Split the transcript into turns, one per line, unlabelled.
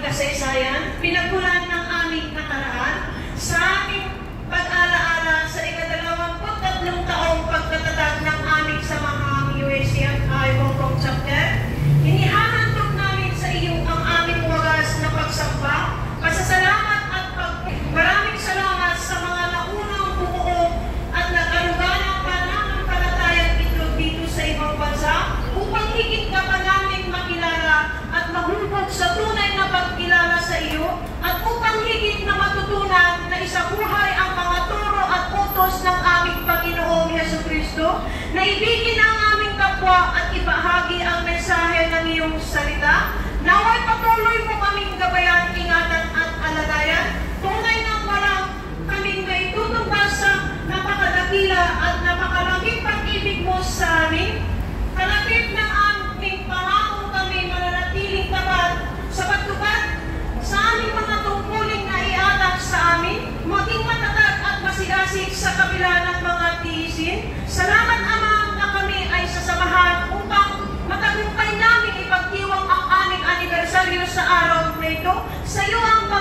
kasaysayan, pinagmulan ng aming nakaraan, sa aming pag-alaala sa ika-23 taong pagkatatag ng aming samahang UACFI Hong Kong Chapter. Inihahandog namin sa iyo ang aming wagas na pagsamba, pasasalamat at maraming salamat sa mga naunang bumuo at nag-aruga ng pananampalatayang itlog dito sa ibang bansa upang higit ka pa namin makilala at mahubog sa tunay na pagkilala sa iyo at upang higit na matutunan na isabuhay ang mga turo at utos ng aming Panginoong Jesucristo, na ibigin ang aming kapwa at ibahagi ang mensahe ng iyong salita. Naway patuloy mo kaming gabayan, ingatan at alagayan, tunay na walang kaming naitutubas sa napakadakila at napakaraming pag-ibig mo sa amin. Kalapit ng aming pangako kami mananatiling tapat sa pagtupad sa aming mga tungkulin na iatak sa amin, maging matatag at masigasig sa kabila ng mga tiisin. Salamat, Ama, na kami ay sasamahan upang matagumpay namin ipagdiwang ang aming anibersaryo sa araw na ito. Sa iyo ang